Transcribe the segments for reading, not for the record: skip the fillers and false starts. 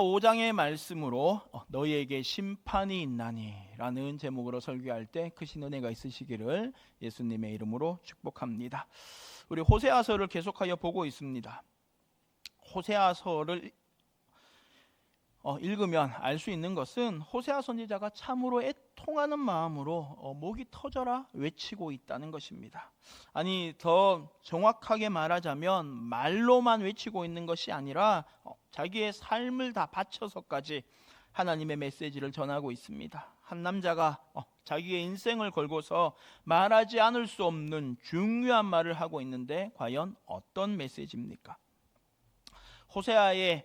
5장의 말씀으로 너희에게 심판이 있나니 라는 제목으로 설교할 때 크신 은혜가 있으시기를 예수님의 이름으로 축복합니다. 우리 호세아서를 계속하여 보고 있습니다. 호세아서를 읽으면 알 수 있는 것은 호세아 선지자가 참으로 애통하는 마음으로 목이 터져라 외치고 있다는 것입니다. 아니, 더 정확하게 말하자면 말로만 외치고 있는 것이 아니라 자기의 삶을 다 바쳐서까지 하나님의 메시지를 전하고 있습니다. 한 남자가 자기의 인생을 걸고서 말하지 않을 수 없는 중요한 말을 하고 있는데 과연 어떤 메시지입니까? 호세아의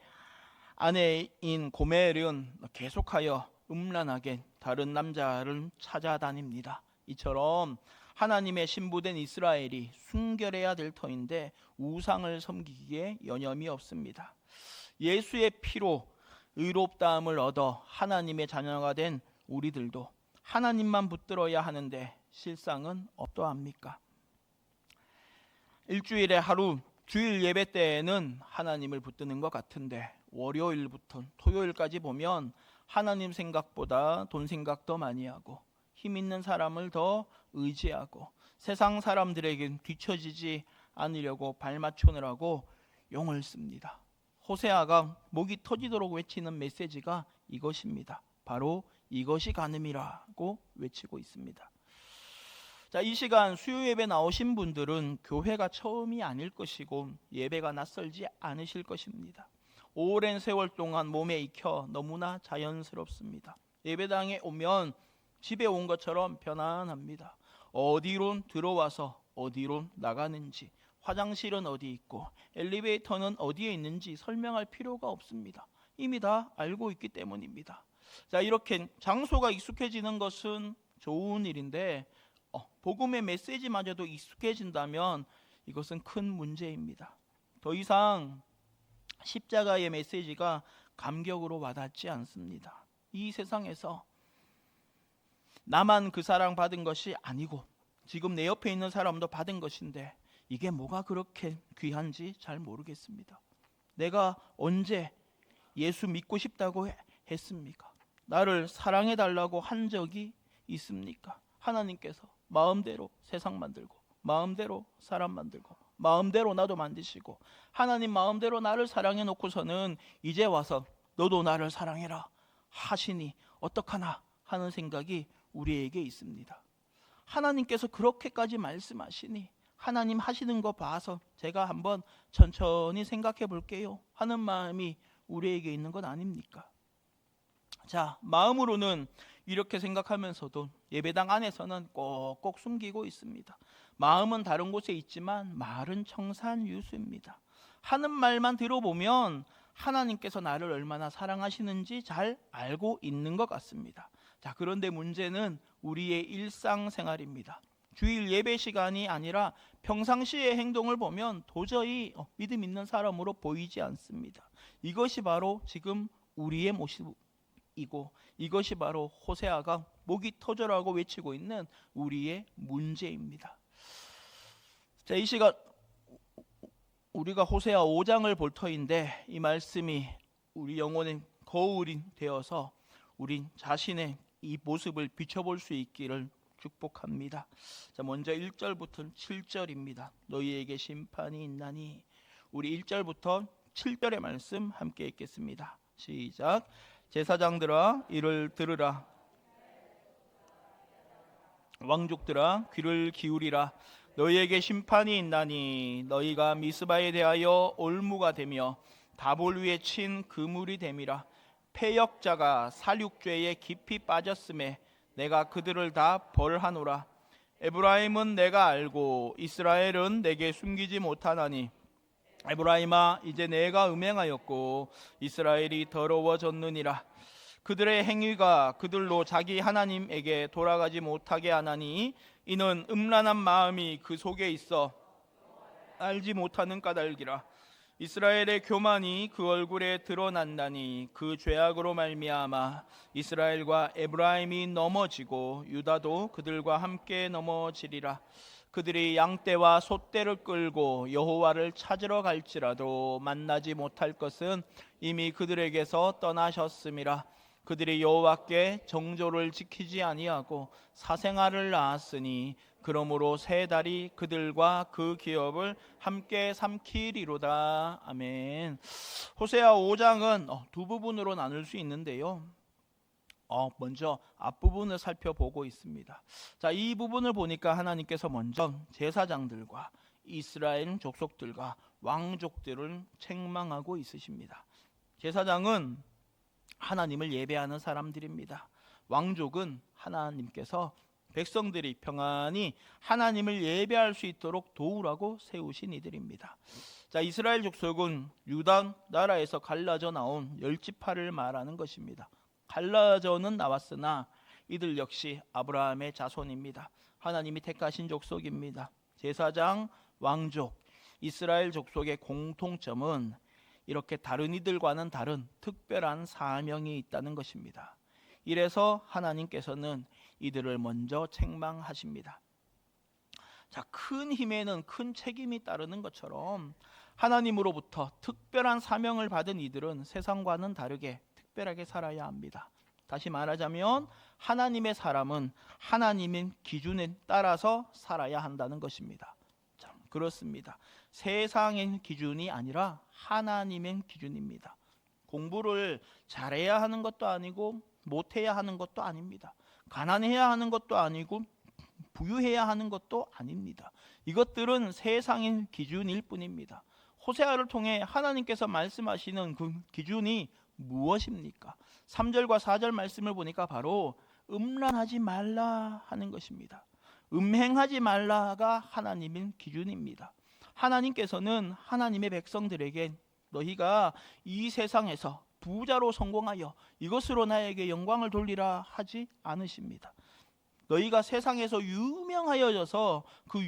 아내인 고멜은 계속하여 음란하게 다른 남자를 찾아다닙니다. 이처럼 하나님의 신부된 이스라엘이 순결해야 될 터인데 우상을 섬기기에 여념이 없습니다. 예수의 피로 의롭다함을 얻어 하나님의 자녀가 된 우리들도 하나님만 붙들어야 하는데 실상은 어떠합니까? 일주일에 하루 주일 예배 때에는 하나님을 붙드는 것 같은데 월요일부터 토요일까지 보면 하나님 생각보다 돈 생각 더 많이 하고 힘 있는 사람을 더 의지하고 세상 사람들에게 뒤처지지 않으려고 발맞추느라고 용을 씁니다. 호세아가 목이 터지도록 외치는 메시지가 이것입니다. 바로 이것이 간음이라고 외치고 있습니다. 자, 이 시간 수요 예배 나오신 분들은 교회가 처음이 아닐 것이고 예배가 낯설지 않으실 것입니다. 오랜 세월 동안 몸에 익혀 너무나 자연스럽습니다. 예배당에 오면 집에 온 것처럼 편안합니다. 어디로 들어와서 어디로 나가는지, 화장실은 어디 있고 엘리베이터는 어디에 있는지 설명할 필요가 없습니다. 이미 다 알고 있기 때문입니다. 자, 이렇게 장소가 익숙해지는 것은 좋은 일인데 복음의 메시지마저도 익숙해진다면 이것은 큰 문제입니다. 더 이상 십자가의 메시지가 감격으로 와닿지 않습니다. 이 세상에서 나만 그 사랑 받은 것이 아니고 지금 내 옆에 있는 사람도 받은 것인데 이게 뭐가 그렇게 귀한지 잘 모르겠습니다. 내가 언제 예수 믿고 싶다고 했습니까? 나를 사랑해달라고 한 적이 있습니까? 하나님께서 마음대로 세상 만들고 마음대로 사람 만들고 마음대로 나도 만드시고 하나님 마음대로 나를 사랑해 놓고서는 이제 와서 너도 나를 사랑해라 하시니 어떡하나 하는 생각이 우리에게 있습니다. 하나님께서 그렇게까지 말씀하시니 하나님 하시는 거 봐서 제가 한번 천천히 생각해 볼게요 하는 마음이 우리에게 있는 것 아닙니까? 자, 마음으로는 이렇게 생각하면서도 예배당 안에서는 꼭꼭 숨기고 있습니다. 마음은 다른 곳에 있지만 말은 청산유수입니다. 하는 말만 들어보면 하나님께서 나를 얼마나 사랑하시는지 잘 알고 있는 것 같습니다. 자, 그런데 문제는 우리의 일상생활입니다. 주일 예배 시간이 아니라 평상시의 행동을 보면 도저히 믿음 있는 사람으로 보이지 않습니다. 이것이 바로 지금 우리의 모습이고 이것이 바로 호세아가 목이 터져라고 외치고 있는 우리의 문제입니다. 자, 이 시간 우리가 호세아 5장을 볼 터인데 이 말씀이 우리 영혼의 거울이 되어서 우리 자신의 이 모습을 비춰볼 수 있기를 축복합니다. 자, 먼저 1절부터 7절입니다. 너희에게 심판이 있나니. 우리 1절부터 7절의 말씀 함께 읽겠습니다. 시작. 제사장들아 이를 들으라. 왕족들아 귀를 기울이라. 너희에게 심판이 있나니 너희가 미스바에 대하여 올무가 되며 다볼 위에 친 그물이 됨이라. 패역자가 살육죄에 깊이 빠졌음에 내가 그들을 다 벌하노라. 에브라임은 내가 알고 이스라엘은 내게 숨기지 못하나니 에브라임아 이제 내가 음행하였고 이스라엘이 더러워졌느니라. 그들의 행위가 그들로 자기 하나님에게 돌아가지 못하게 하나니 이는 음란한 마음이 그 속에 있어 알지 못하는 까닭이라. 이스라엘의 교만이 그 얼굴에 드러난다니 그 죄악으로 말미암아 이스라엘과 에브라임이 넘어지고 유다도 그들과 함께 넘어지리라. 그들이 양떼와 소떼를 끌고 여호와를 찾으러 갈지라도 만나지 못할 것은 이미 그들에게서 떠나셨음이라. 그들이 여호와께 정조를 지키지 아니하고 사생아를 낳았으니 그러므로 세 달이 그들과 그 기업을 함께 삼키리로다. 아멘. 호세아 5장은 두 부분으로 나눌 수 있는데요. 먼저 앞부분을 살펴보고 있습니다. 자, 이 부분을 보니까 하나님께서 먼저 제사장들과 이스라엘 족속들과 왕족들을 책망하고 있으십니다. 제사장은 하나님을 예배하는 사람들입니다. 왕족은 하나님께서 백성들이 평안히 하나님을 예배할 수 있도록 도우라고 세우신 이들입니다. 자, 이스라엘 족속은 유다 나라에서 갈라져 나온 10지파를 말하는 것입니다. 갈라져는 나왔으나 이들 역시 아브라함의 자손입니다. 하나님이 택하신 족속입니다. 제사장, 왕족, 이스라엘 족속의 공통점은 이렇게 다른 이들과는 다른 특별한 사명이 있다는 것입니다. 이래서 하나님께서는 이들을 먼저 책망하십니다. 자, 큰 힘에는 큰 책임이 따르는 것처럼 하나님으로부터 특별한 사명을 받은 이들은 세상과는 다르게 특별하게 살아야 합니다. 다시 말하자면 하나님의 사람은 하나님의 기준에 따라서 살아야 한다는 것입니다. 참 그렇습니다. 세상의 기준이 아니라 하나님의 기준입니다. 공부를 잘해야 하는 것도 아니고 못해야 하는 것도 아닙니다. 가난해야 하는 것도 아니고 부유해야 하는 것도 아닙니다. 이것들은 세상의 기준일 뿐입니다. 호세아를 통해 하나님께서 말씀하시는 그 기준이 무엇입니까? 3절과 4절 말씀을 보니까 바로 음란하지 말라 하는 것입니다. 음행하지 말라가 하나님의 기준입니다. 하나님께서는 하나님의 백성들에게 너희가 이 세상에서 부자로 성공하여 이것으로 나에게 영광을 돌리라 하지 않으십니다. 너희가 세상에서 유명하여져서 그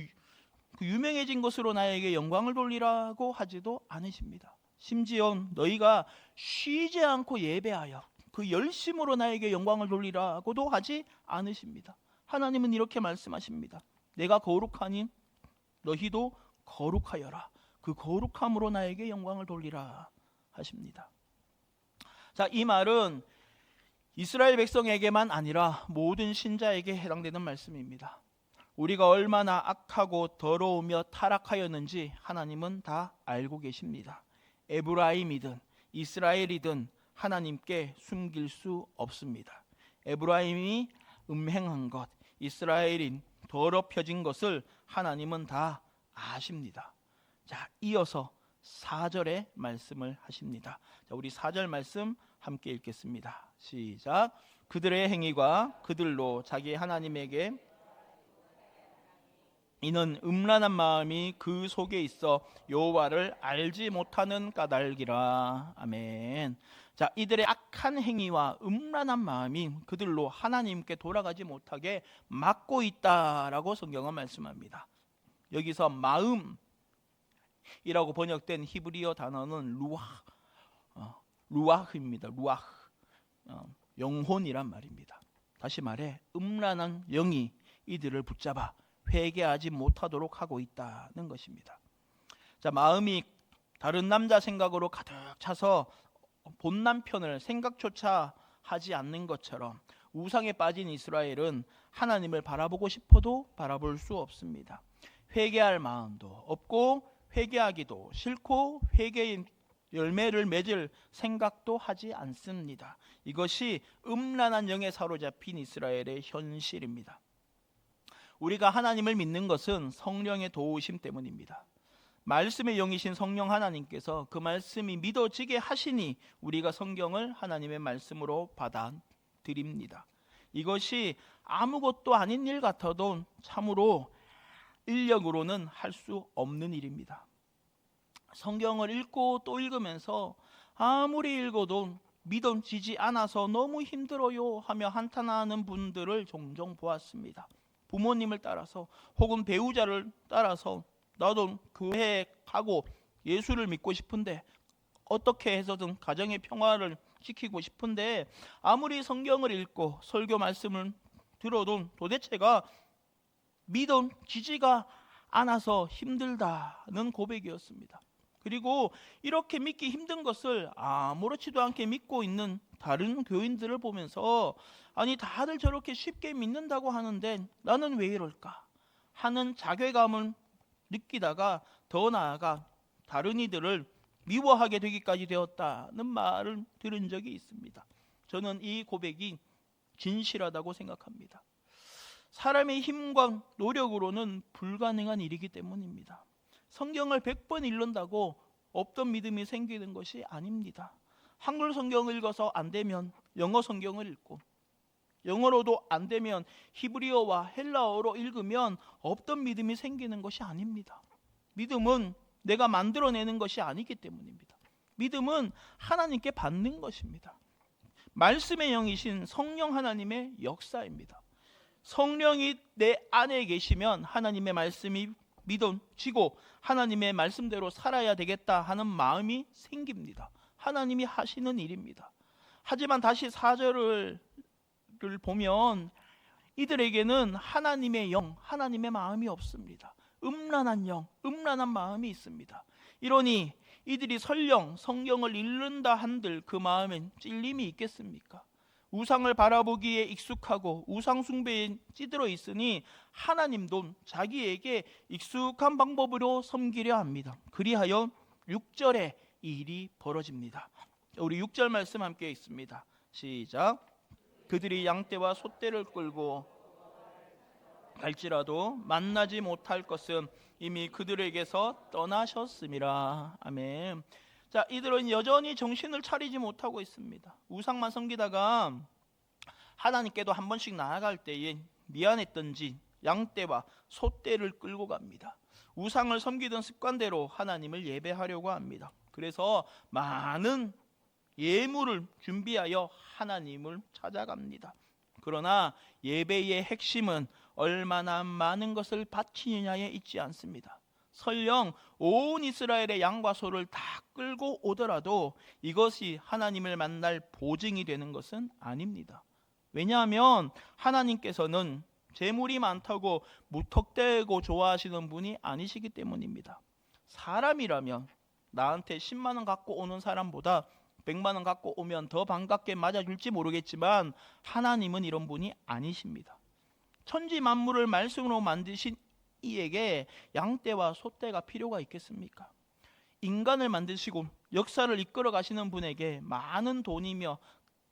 유명해진 것으로 나에게 영광을 돌리라고 하지도 않으십니다. 심지어 너희가 쉬지 않고 예배하여 그 열심으로 나에게 영광을 돌리라고도 하지 않으십니다. 하나님은 이렇게 말씀하십니다. 내가 거룩하니 너희도 거룩하여라. 그 거룩함으로 나에게 영광을 돌리라 하십니다. 자, 이 말은 이스라엘 백성에게만 아니라 모든 신자에게 해당되는 말씀입니다. 우리가 얼마나 악하고 더러우며 타락하였는지 하나님은 다 알고 계십니다. 에브라임이든 이스라엘이든 하나님께 숨길 수 없습니다. 에브라임이 음행한 것, 이스라엘이 더럽혀진 것을 하나님은 다 아십니다. 자, 이어서 4절의 말씀을 하십니다. 자, 우리 4절 말씀 함께 읽겠습니다. 시작. 그들의 행위가 그들로 자기 하나님에게 이는 음란한 마음이 그 속에 있어 여호와를 알지 못하는 까닭이라. 아멘. 자, 이들의 악한 행위와 음란한 마음이 그들로 하나님께 돌아가지 못하게 막고 있다라고 성경은 말씀합니다. 여기서 마음이라고 번역된 히브리어 단어는 루아흐입니다. 루아흐, 영혼이란 말입니다. 다시 말해 음란한 영이 이들을 붙잡아 회개하지 못하도록 하고 있다는 것입니다. 자, 마음이 다른 남자 생각으로 가득 차서 본 남편을 생각조차 하지 않는 것처럼 우상에 빠진 이스라엘은 하나님을 바라보고 싶어도 바라볼 수 없습니다. 회개할 마음도 없고 회개하기도 싫고 회개의 열매를 맺을 생각도 하지 않습니다. 이것이 음란한 영에 사로잡힌 이스라엘의 현실입니다. 우리가 하나님을 믿는 것은 성령의 도우심 때문입니다. 말씀의 영이신 성령 하나님께서 그 말씀이 믿어지게 하시니 우리가 성경을 하나님의 말씀으로 받아들입니다. 이것이 아무것도 아닌 일 같아도 참으로 인력으로는 할 수 없는 일입니다. 성경을 읽고 또 읽으면서 아무리 읽어도 믿어지지 않아서 너무 힘들어요 하며 한탄하는 분들을 종종 보았습니다. 부모님을 따라서 혹은 배우자를 따라서 나도 교회에 가고 예수를 믿고 싶은데 어떻게 해서든 가정의 평화를 지키고 싶은데 아무리 성경을 읽고 설교 말씀을 들어도 도대체가 믿어지지가 않아서 힘들다는 고백이었습니다. 그리고 이렇게 믿기 힘든 것을 아무렇지도 않게 믿고 있는 다른 교인들을 보면서 아니 다들 저렇게 쉽게 믿는다고 하는데 나는 왜 이럴까 하는 자괴감을 느끼다가 더 나아가 다른 이들을 미워하게 되기까지 되었다는 말을 들은 적이 있습니다. 저는 이 고백이 진실하다고 생각합니다. 사람의 힘과 노력으로는 불가능한 일이기 때문입니다. 성경을 100번 읽는다고 없던 믿음이 생기는 것이 아닙니다. 한글 성경을 읽어서 안 되면 영어 성경을 읽고, 영어로도 안 되면 히브리어와 헬라어로 읽으면 없던 믿음이 생기는 것이 아닙니다. 믿음은 내가 만들어내는 것이 아니기 때문입니다. 믿음은 하나님께 받는 것입니다. 말씀의 영이신 성령 하나님의 역사입니다. 성령이 내 안에 계시면 하나님의 말씀이 믿어지고 하나님의 말씀대로 살아야 되겠다 하는 마음이 생깁니다. 하나님이 하시는 일입니다. 하지만 다시 4절을 보면 이들에게는 하나님의 영, 하나님의 마음이 없습니다. 음란한 영, 음란한 마음이 있습니다. 이러니 이들이 설령 성경을 읽는다 한들 그 마음엔 찔림이 있겠습니까? 우상을 바라보기에 익숙하고 우상 숭배에 찌들어 있으니 하나님도 자기에게 익숙한 방법으로 섬기려 합니다. 그리하여 6절에 이 일이 벌어집니다. 우리 6절 말씀 함께 읽습니다. 시작. 그들이 양떼와 소떼를 끌고 갈지라도 만나지 못할 것은 이미 그들에게서 떠나셨음이라. 아멘. 자, 이들은 여전히 정신을 차리지 못하고 있습니다. 우상만 섬기다가 하나님께도 한 번씩 나아갈 때에 미안했던지 양떼와 소떼를 끌고 갑니다. 우상을 섬기던 습관대로 하나님을 예배하려고 합니다. 그래서 많은 예물을 준비하여 하나님을 찾아갑니다. 그러나 예배의 핵심은 얼마나 많은 것을 바치느냐에 있지 않습니다. 설령 온 이스라엘의 양과 소를 다 끌고 오더라도 이것이 하나님을 만날 보증이 되는 것은 아닙니다. 왜냐하면 하나님께서는 재물이 많다고 무턱대고 좋아하시는 분이 아니시기 때문입니다. 사람이라면 나한테 10만 원 갖고 오는 사람보다 100만 원 갖고 오면 더 반갑게 맞아줄지 모르겠지만 하나님은 이런 분이 아니십니다. 천지 만물을 말씀으로 만드신 이에게 양떼와 소떼가 필요가 있겠습니까? 인간을 만드시고 역사를 이끌어 가시는 분에게 많은 돈이며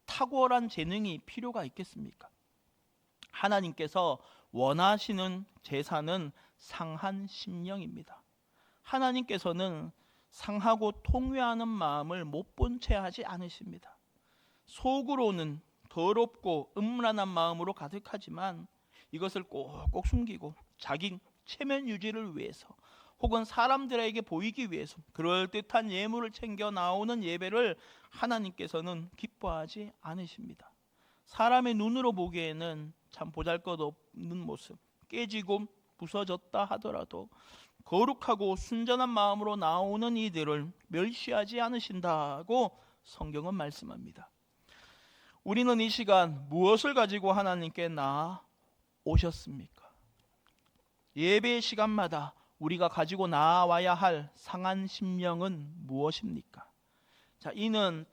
탁월한 재능이 필요가 있겠습니까? 하나님께서 원하시는 제사는 상한 심령입니다. 하나님께서는 상하고 통회하는 마음을 못 본 채 하지 않으십니다. 속으로는 더럽고 음란한 마음으로 가득하지만 이것을 꼭꼭 숨기고 자기 체면 유지를 위해서 혹은 사람들에게 보이기 위해서 그럴듯한 예물을 챙겨 나오는 예배를 하나님께서는 기뻐하지 않으십니다. 사람의 눈으로 보기에는 참 보잘것없는 모습, 깨지고 부서졌다 하더라도 거룩하고 순전한 마음으로 나오는 이들을 멸시하지 않으신다고 성경은 말씀합니다. 우리는 이 시간 무엇을 가지고 하나님께 나아오셨습니까? 예배 시간마다 우리가 가지고 나와야 할 상한 심령은 무엇입니까? 자, 이는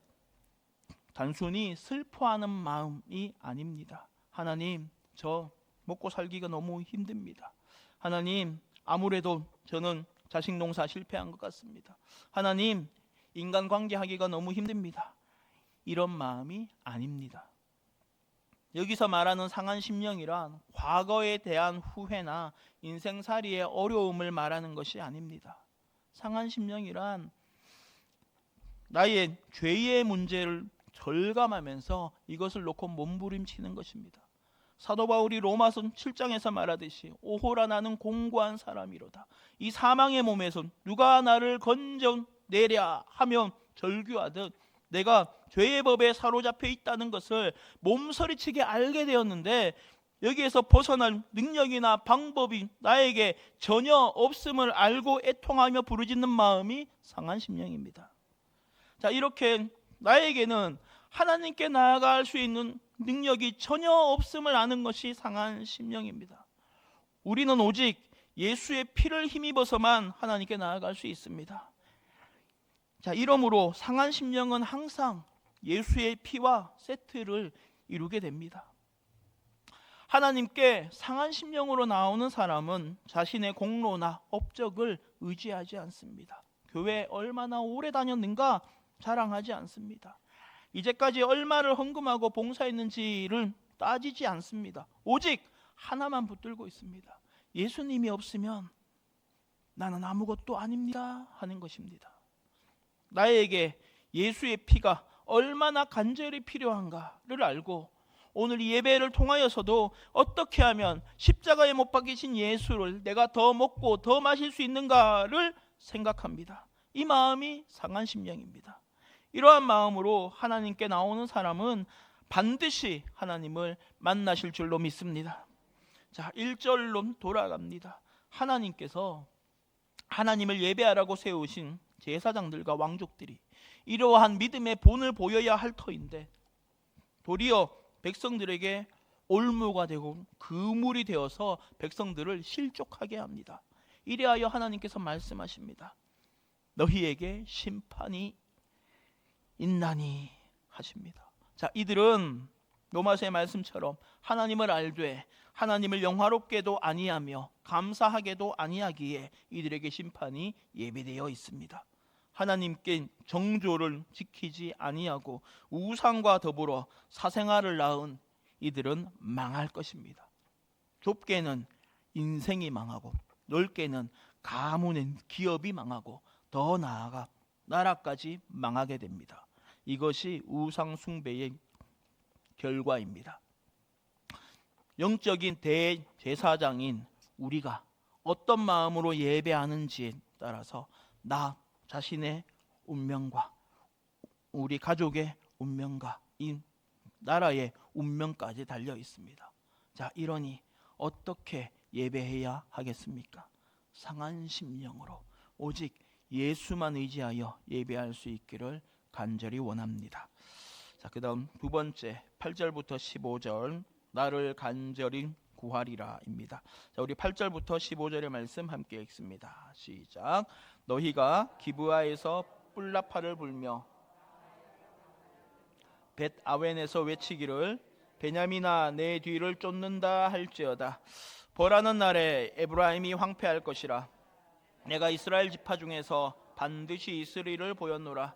단순히 슬퍼하는 마음이 아닙니다. 하나님, 저 먹고 살기가 너무 힘듭니다. 하나님, 아무래도 저는 자식 농사 실패한 것 같습니다. 하나님, 인간관계 하기가 너무 힘듭니다. 이런 마음이 아닙니다. 여기서 말하는 상한 심령이란 과거에 대한 후회나 인생살이의 어려움을 말하는 것이 아닙니다. 상한 심령이란 나의 죄의 문제를 절감하면서 이것을 놓고 몸부림치는 것입니다. 사도 바울이 로마서 7장에서 말하듯이 오호라 나는 공고한 사람이로다. 이 사망의 몸에서 누가 나를 건져내랴 하며 절규하듯 내가 죄의 법에 사로잡혀 있다는 것을 몸서리치게 알게 되었는데 여기에서 벗어날 능력이나 방법이 나에게 전혀 없음을 알고 애통하며 부르짖는 마음이 상한 심령입니다. 자, 이렇게 나에게는 하나님께 나아갈 수 있는 능력이 전혀 없음을 아는 것이 상한 심령입니다. 우리는 오직 예수의 피를 힘입어서만 하나님께 나아갈 수 있습니다. 자, 이러므로 상한 심령은 항상 예수의 피와 세트를 이루게 됩니다. 하나님께 상한 심령으로 나오는 사람은 자신의 공로나 업적을 의지하지 않습니다. 교회 얼마나 오래 다녔는가 자랑하지 않습니다. 이제까지 얼마를 헌금하고 봉사했는지를 따지지 않습니다. 오직 하나만 붙들고 있습니다. 예수님이 없으면 나는 아무것도 아닙니다 하는 것입니다. 나에게 예수의 피가 얼마나 간절히 필요한가를 알고 오늘 이 예배를 통하여서도 어떻게 하면 십자가에 못 박히신 예수를 내가 더 먹고 더 마실 수 있는가를 생각합니다. 이 마음이 상한 심령입니다. 이러한 마음으로 하나님께 나오는 사람은 반드시 하나님을 만나실 줄로 믿습니다. 자, 1절로 돌아갑니다. 하나님께서 하나님을 예배하라고 세우신 제사장들과 왕족들이 이러한 믿음의 본을 보여야 할 터인데 도리어 백성들에게 올무가 되고 그물이 되어서 백성들을 실족하게 합니다. 이래하여 하나님께서 말씀하십니다. 너희에게 심판이 있나니 하십니다. 자, 이들은 로마서의 말씀처럼 하나님을 알되 하나님을 영화롭게도 아니하며 감사하게도 아니하기에 이들에게 심판이 예비되어 있습니다. 하나님께 정조를 지키지 아니하고 우상과 더불어 사생활을 낳은 이들은 망할 것입니다. 좁게는 인생이 망하고 넓게는 가문의 기업이 망하고 더 나아가 나라까지 망하게 됩니다. 이것이 우상 숭배의 결과입니다. 영적인 대제사장인 우리가 어떤 마음으로 예배하는지에 따라서 나 자신의 운명과 우리 가족의 운명과 이 나라의 운명까지 달려 있습니다. 자, 이러니 어떻게 예배해야 하겠습니까? 상한 심령으로 오직 예수만 의지하여 예배할 수 있기를 간절히 원합니다. 자, 그 다음 두 번째 8절부터 15절 나를 간절히 구하리라입니다. 자, 우리 8절부터 15절의 말씀 함께 읽습니다. 시작. 너희가 기브아에서 뿔라파를 불며 벳 아웬에서 외치기를 베냐민아 내 뒤를 쫓는다 할지어다. 벌하는 날에 에브라임이 황폐할 것이라. 내가 이스라엘 지파 중에서 반드시 이스리를 보였노라.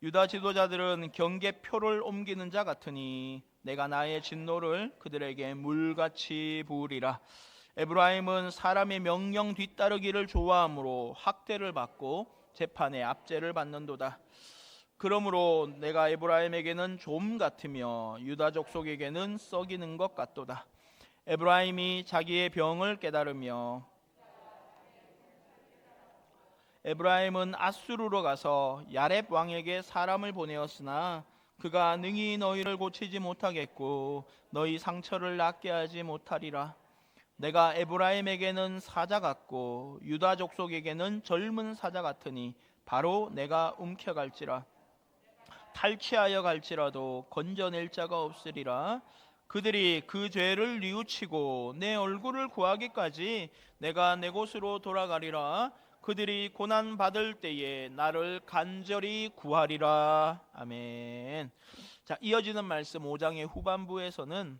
유다 지도자들은 경계표를 옮기는 자 같으니 내가 나의 진노를 그들에게 물같이 부으리라. 에브라임은 사람의 명령 뒤따르기를 좋아하므로 학대를 받고 재판에 압제를 받는도다. 그러므로 내가 에브라임에게는 좀 같으며 유다 족속에게는 썩이는 것 같도다. 에브라임이 자기의 병을 깨달으며 에브라임은 아수르로 가서 야렙 왕에게 사람을 보내었으나 그가 능히 너희를 고치지 못하겠고 너희 상처를 낫게 하지 못하리라. 내가 에브라임에게는 사자 같고 유다 족속에게는 젊은 사자 같으니 바로 내가 움켜갈지라. 탈취하여 갈지라도 건져낼 자가 없으리라. 그들이 그 죄를 뉘우치고 내 얼굴을 구하기까지 내가 내 곳으로 돌아가리라. 그들이 고난 받을 때에 나를 간절히 구하리라. 아멘. 자, 이어지는 말씀 5장의 후반부에서는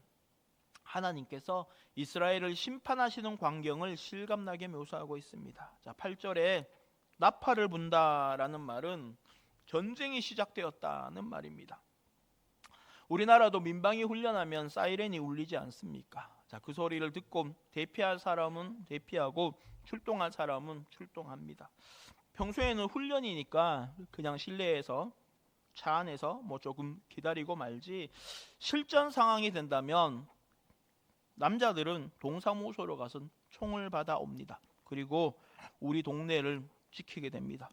하나님께서 이스라엘을 심판하시는 광경을 실감나게 묘사하고 있습니다. 자, 8절에 나팔을 분다라는 말은 전쟁이 시작되었다는 말입니다. 우리나라도 민방위 훈련하면 사이렌이 울리지 않습니까? 자, 그 소리를 듣고 대피할 사람은 대피하고 출동할 사람은 출동합니다. 평소에는 훈련이니까 그냥 실내에서 차 안에서 뭐 조금 기다리고 말지, 실전 상황이 된다면 남자들은 동사무소로 가서 총을 받아옵니다. 그리고 우리 동네를 지키게 됩니다.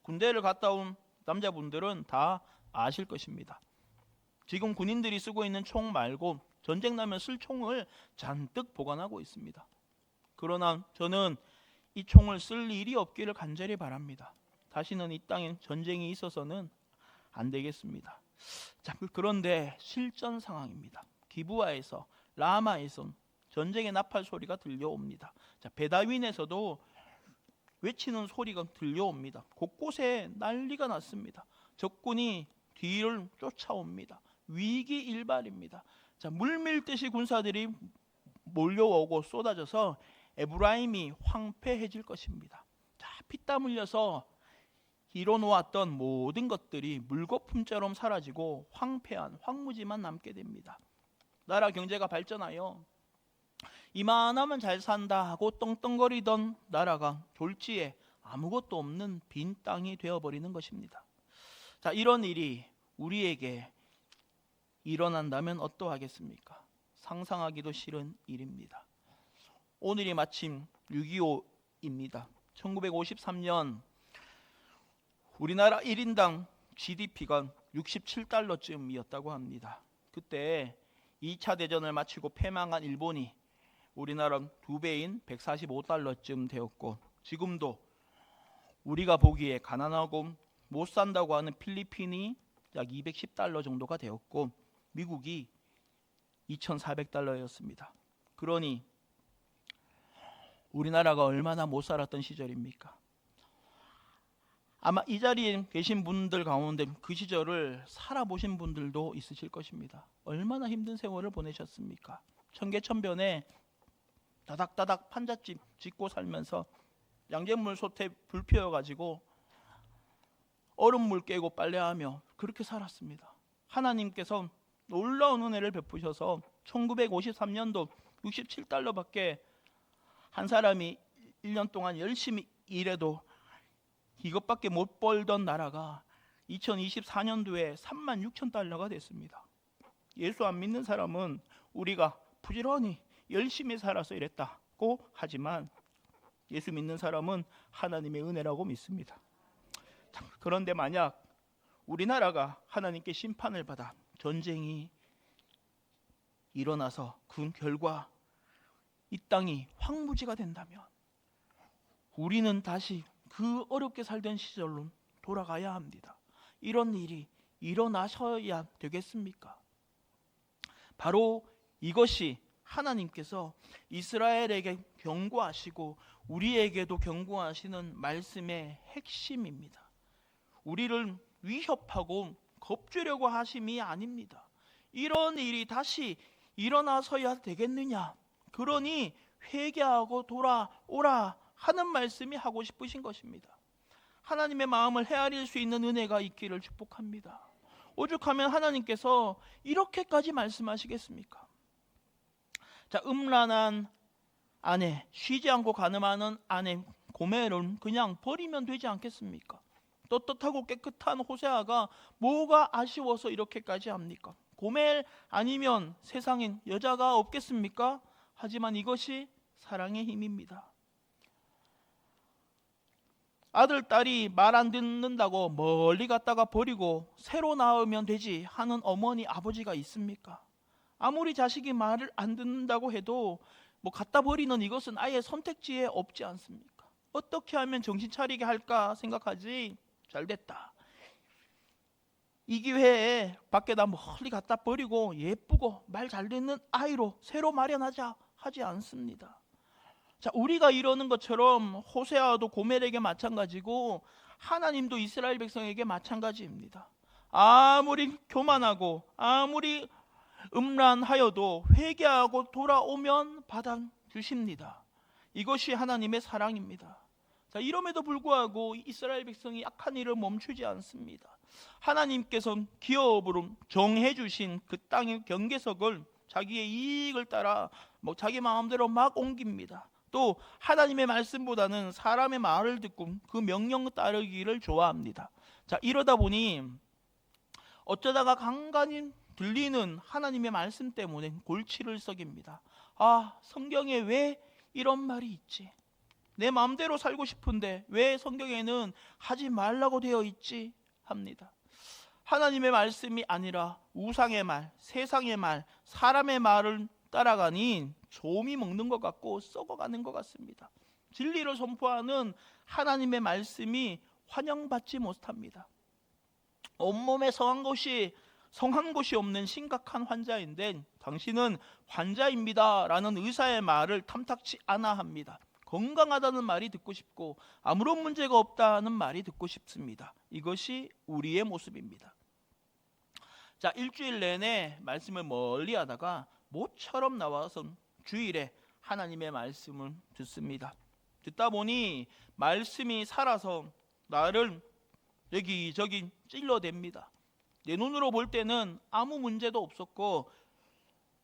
군대를 갔다 온 남자분들은 다 아실 것입니다. 지금 군인들이 쓰고 있는 총 말고 전쟁 나면 쓸 총을 잔뜩 보관하고 있습니다. 그러나 저는 이 총을 쓸 일이 없기를 간절히 바랍니다. 다시는 이 땅에 전쟁이 있어서는 안 되겠습니다. 자, 그런데 실전 상황입니다. 기브아에서 라마에서 전쟁의 나팔 소리가 들려옵니다. 자, 베다윈에서도 외치는 소리가 들려옵니다. 곳곳에 난리가 났습니다. 적군이 뒤를 쫓아옵니다. 위기일발입니다. 자, 물밀듯이 군사들이 몰려오고 쏟아져서 에브라임이 황폐해질 것입니다. 자, 피땀 흘려서 이뤄놓았던 모든 것들이 물거품처럼 사라지고 황폐한 황무지만 남게 됩니다. 나라 경제가 발전하여 이만하면 잘 산다 하고 떵떵거리던 나라가 졸지에 아무것도 없는 빈 땅이 되어버리는 것입니다. 자, 이런 일이 우리에게 일어난다면 어떠하겠습니까? 상상하기도 싫은 일입니다. 오늘이 마침 6.25입니다. 1953년 우리나라 1인당 GDP가 67달러쯤이었다고 합니다. 그때 2차 대전을 마치고 패망한 일본이 우리나라 2배인 145달러쯤 되었고, 지금도 우리가 보기에 가난하고 못 산다고 하는 필리핀이 약 210달러 정도가 되었고, 미국이 2,400달러였습니다. 그러니 우리나라가 얼마나 못 살았던 시절입니까? 아마 이 자리에 계신 분들 가운데 그 시절을 살아보신 분들도 있으실 것입니다. 얼마나 힘든 세월을 보내셨습니까? 청계천변에 다닥다닥 판잣집 짓고 살면서 양잿물 솥에 불 피워가지고 얼음물 깨고 빨래하며 그렇게 살았습니다. 하나님께서 놀라운 은혜를 베푸셔서 1953년도 67달러밖에 한 사람이 1년 동안 열심히 일해도 이것밖에 못 벌던 나라가 2024년도에 36,000달러가 됐습니다. 예수 안 믿는 사람은 우리가 부지런히 열심히 살아서 이랬다고 하지만 예수 믿는 사람은 하나님의 은혜라고 믿습니다. 그런데 만약 우리나라가 하나님께 심판을 받아 전쟁이 일어나서 그 결과 이 땅이 황무지가 된다면 우리는 다시 그 어렵게 살던 시절로 돌아가야 합니다. 이런 일이 일어나셔야 되겠습니까? 바로 이것이 하나님께서 이스라엘에게 경고하시고 우리에게도 경고하시는 말씀의 핵심입니다. 우리를 위협하고 겁주려고 하심이 아닙니다. 이런 일이 다시 일어나서야 되겠느냐? 그러니 회개하고 돌아오라 하는 말씀이 하고 싶으신 것입니다. 하나님의 마음을 헤아릴 수 있는 은혜가 있기를 축복합니다. 오죽하면 하나님께서 이렇게까지 말씀하시겠습니까? 자, 음란한 아내, 쉬지 않고 간음하는 아내 고멜을 그냥 버리면 되지 않겠습니까? 떳떳하고 깨끗한 호세아가 뭐가 아쉬워서 이렇게까지 합니까? 고멜 아니면 세상엔 여자가 없겠습니까? 하지만 이것이 사랑의 힘입니다. 아들, 딸이 말 안 듣는다고 멀리 갔다가 버리고 새로 낳으면 되지 하는 어머니, 아버지가 있습니까? 아무리 자식이 말을 안 듣는다고 해도 갖다 버리는 이것은 아예 선택지에 없지 않습니까? 어떻게 하면 정신 차리게 할까 생각하지 잘됐다. 이 기회에 밖에다 멀리 갖다 버리고 예쁘고 말 잘 듣는 아이로 새로 마련하자 하지 않습니다. 자, 우리가 이러는 것처럼 호세아도 고멜에게 마찬가지고 하나님도 이스라엘 백성에게 마찬가지입니다. 아무리 교만하고 아무리 음란하여도 회개하고 돌아오면 받아주십니다. 이것이 하나님의 사랑입니다. 자, 이럼에도 불구하고 이스라엘 백성이 악한 일을 멈추지 않습니다. 하나님께서 기업으로 정해주신 그 땅의 경계석을 자기의 이익을 따라 자기 마음대로 막 옮깁니다. 또 하나님의 말씀보다는 사람의 말을 듣고 그 명령 따르기를 좋아합니다. 자, 이러다 보니 어쩌다가 간간히 들리는 하나님의 말씀 때문에 골치를 썩입니다. 아, 성경에 왜 이런 말이 있지? 내 마음대로 살고 싶은데 왜 성경에는 하지 말라고 되어 있지? 합니다. 하나님의 말씀이 아니라 우상의 말, 세상의 말, 사람의 말을 따라가니 조미 먹는 것 같고 썩어가는 것 같습니다. 진리를 선포하는 하나님의 말씀이 환영받지 못합니다. 온몸에 성한 것이 성한 곳이 없는 심각한 환자인데 당신은 환자입니다 라는 의사의 말을 탐탁치 않아 합니다. 건강하다는 말이 듣고 싶고 아무런 문제가 없다는 말이 듣고 싶습니다. 이것이 우리의 모습입니다. 자, 일주일 내내 말씀을 멀리 하다가 모처럼 나와서 주일에 하나님의 말씀을 듣습니다. 듣다 보니 말씀이 살아서 나를 여기저기 찔러댑니다. 내 눈으로 볼 때는 아무 문제도 없었고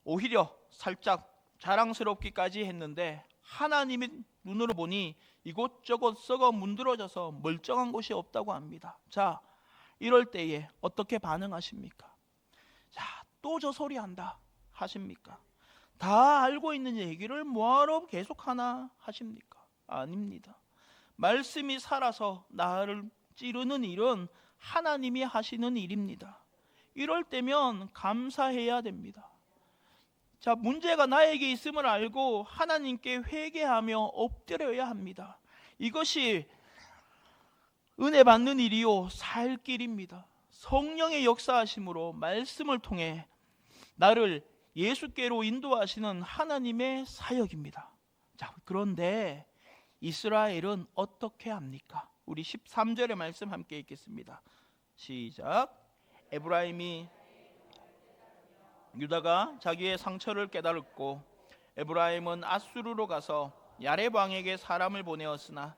오히려 살짝 자랑스럽기까지 했는데 하나님의 눈으로 보니 이곳저곳 썩어 문드러져서 멀쩡한 곳이 없다고 합니다. 자, 이럴 때에 어떻게 반응하십니까? 자, 또 저 소리 한다 하십니까? 다 알고 있는 얘기를 뭐하러 계속하나 하십니까? 아닙니다. 말씀이 살아서 나를 찌르는 일은 하나님이 하시는 일입니다. 이럴 때면 감사해야 됩니다. 자, 문제가 나에게 있음을 알고 하나님께 회개하며 엎드려야 합니다. 이것이 은혜 받는 일이요 살 길입니다. 성령의 역사하심으로 말씀을 통해 나를 예수께로 인도하시는 하나님의 사역입니다. 자, 그런데 이스라엘은 어떻게 합니까? 우리 13절의 말씀 함께 읽겠습니다. 시작. 에브라임이 유다가 자기의 상처를 깨달았고 에브라임은 아수르로 가서 야렙 왕에게 사람을 보내었으나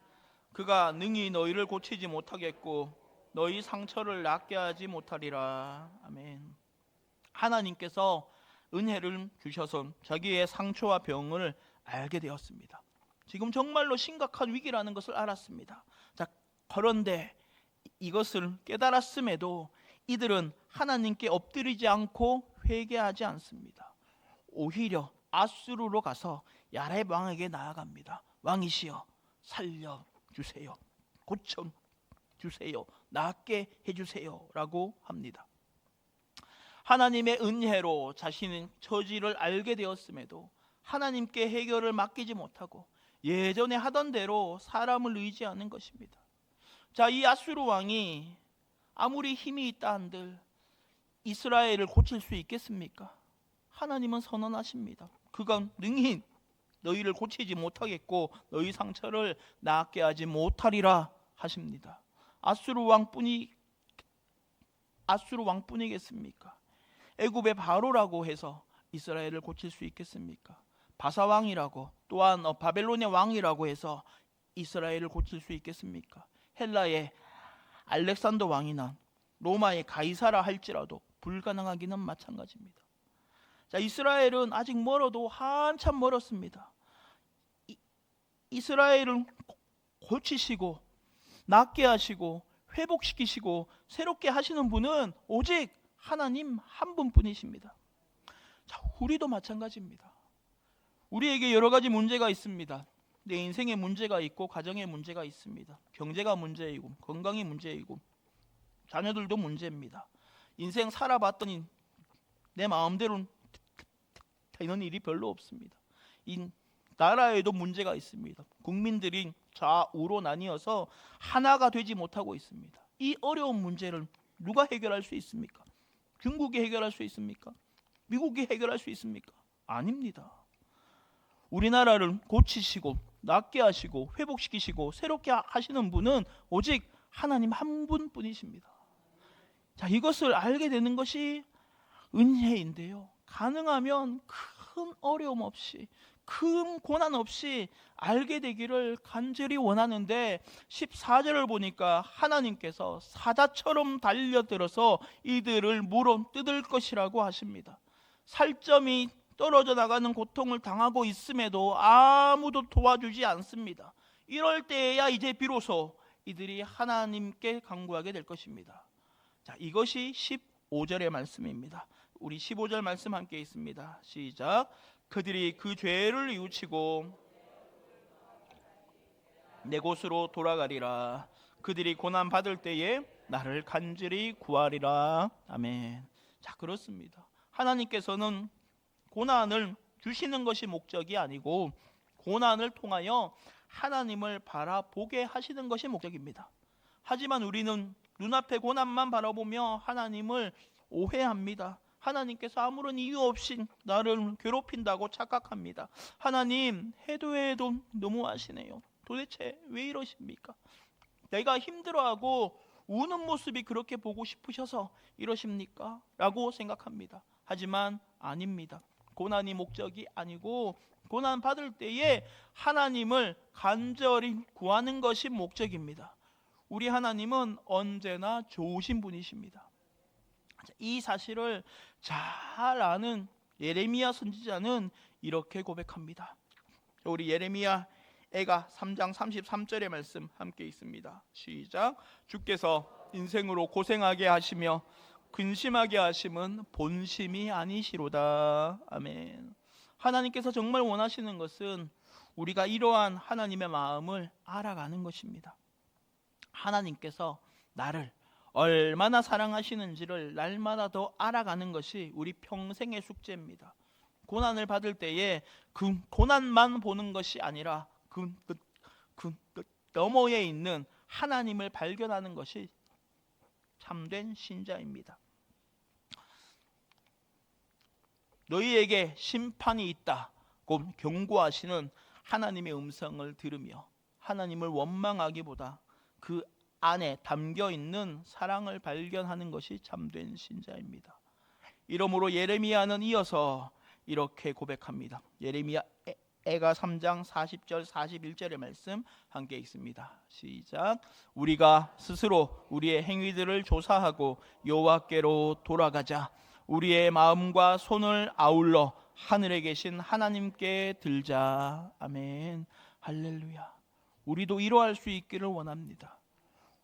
그가 능히 너희를 고치지 못하겠고 너희 상처를 낫게 하지 못하리라. 아멘. 하나님께서 은혜를 주셔서 자기의 상처와 병을 알게 되었습니다. 지금 정말로 심각한 위기라는 것을 알았습니다. 자, 그런데 이것을 깨달았음에도 이들은 하나님께 엎드리지 않고 회개하지 않습니다. 오히려 아수르로 가서 야렙 왕에게 나아갑니다. 왕이시여 살려주세요. 고쳐주세요. 낫게 해주세요 라고 합니다. 하나님의 은혜로 자신의 처지를 알게 되었음에도 하나님께 해결을 맡기지 못하고 예전에 하던 대로 사람을 의지하는 것입니다. 자, 이 아수르 왕이 아무리 힘이 있다 한들 이스라엘을 고칠 수 있겠습니까? 하나님은 선언하십니다. 그가 능히 너희를 고치지 못하겠고 너희 상처를 낫게 하지 못하리라 하십니다. 아수르 왕뿐이겠습니까? 애굽의 바로라고 해서 이스라엘을 고칠 수 있겠습니까? 바사왕이라고 또한 바벨론의 왕이라고 해서 이스라엘을 고칠 수 있겠습니까? 헬라의 알렉산더 왕이나 로마의 가이사라 할지라도 불가능하기는 마찬가지입니다. 자, 이스라엘은 아직 멀어도 한참 멀었습니다. 이스라엘을 고치시고 낫게 하시고 회복시키시고 새롭게 하시는 분은 오직 하나님 한 분뿐이십니다. 자, 우리도 마찬가지입니다. 우리에게 여러 가지 문제가 있습니다. 내 인생에 문제가 있고 가정에 문제가 있습니다. 경제가 문제이고 건강이 문제이고 자녀들도 문제입니다. 인생 살아봤더니 내 마음대로 되는 일이 별로 없습니다. 이 나라에도 문제가 있습니다. 국민들이 좌우로 나뉘어서 하나가 되지 못하고 있습니다. 이 어려운 문제를 누가 해결할 수 있습니까? 중국이 해결할 수 있습니까? 미국이 해결할 수 있습니까? 아닙니다. 우리나라를 고치시고 낫게 하시고 회복시키시고 새롭게 하시는 분은 오직 하나님 한 분뿐이십니다. 자, 이것을 알게 되는 것이 은혜인데요. 가능하면 큰 어려움 없이 큰 고난 없이 알게 되기를 간절히 원하는데 14절을 보니까 하나님께서 사자처럼 달려들어서 이들을 물어 뜯을 것이라고 하십니다. 살점이 떨어져 나가는 고통을 당하고 있음에도 아무도 도와주지 않습니다. 이럴 때야 이제 비로소 이들이 하나님께 간구하게 될 것입니다. 자, 이것이 15절의 말씀입니다. 우리 15절 말씀 함께 있습니다. 시작. 그들이 그 죄를 뉘우치고 내 곳으로 돌아가리라. 그들이 고난 받을 때에 나를 간절히 구하리라. 아멘. 자, 그렇습니다. 하나님께서는 고난을 주시는 것이 목적이 아니고 고난을 통하여 하나님을 바라보게 하시는 것이 목적입니다. 하지만 우리는 눈앞의 고난만 바라보며 하나님을 오해합니다. 하나님께서 아무런 이유 없이 나를 괴롭힌다고 착각합니다. 하나님, 해도 너무하시네요. 도대체 왜 이러십니까? 내가 힘들어하고 우는 모습이 그렇게 보고 싶으셔서 이러십니까? 라고 생각합니다. 하지만 아닙니다. 고난이 목적이 아니고 고난 받을 때에 하나님을 간절히 구하는 것이 목적입니다. 우리 하나님은 언제나 좋으신 분이십니다. 이 사실을 잘 아는 예레미야 선지자는 이렇게 고백합니다. 우리 예레미야 애가 3장 33절의 말씀 함께 있습니다. 시작. 주께서 인생으로 고생하게 하시며 근심하게 하심은 본심이 아니시로다. 아멘. 하나님께서 정말 원하시는 것은 우리가 이러한 하나님의 마음을 알아가는 것입니다. 하나님께서 나를 얼마나 사랑하시는지를 날마다 더 알아가는 것이 우리 평생의 숙제입니다. 고난을 받을 때에 그 고난만 보는 것이 아니라 그 너머에 있는 하나님을 발견하는 것이 참된 신자입니다. 너희에게 심판이 있다고 경고하시는 하나님의 음성을 들으며 하나님을 원망하기보다 그 안에 담겨있는 사랑을 발견하는 것이 참된 신자입니다. 이러므로 예레미야는 이어서 이렇게 고백합니다. 예레미야 애가 3장 40절 41절의 말씀 함께 있습니다. 시작. 우리가 스스로 우리의 행위들을 조사하고 여호와께로 돌아가자. 우리의 마음과 손을 아울러 하늘에 계신 하나님께 들자. 아멘. 할렐루야. 우리도 이러할 수 있기를 원합니다.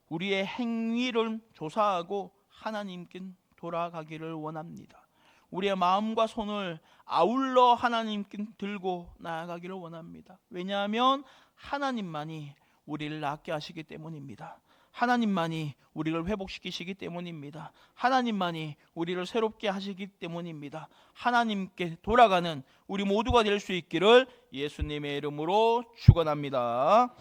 우리의 행위를 조사하고 하나님께 돌아가기를 원합니다. 우리의 마음과 손을 아울러 하나님께 들고 나아가기를 원합니다. 왜냐하면 하나님만이 우리를 낫게 하시기 때문입니다. 하나님만이 우리를 회복시키시기 때문입니다. 하나님만이 우리를 새롭게 하시기 때문입니다. 하나님께 돌아가는 우리 모두가 될 수 있기를 예수님의 이름으로 축원합니다.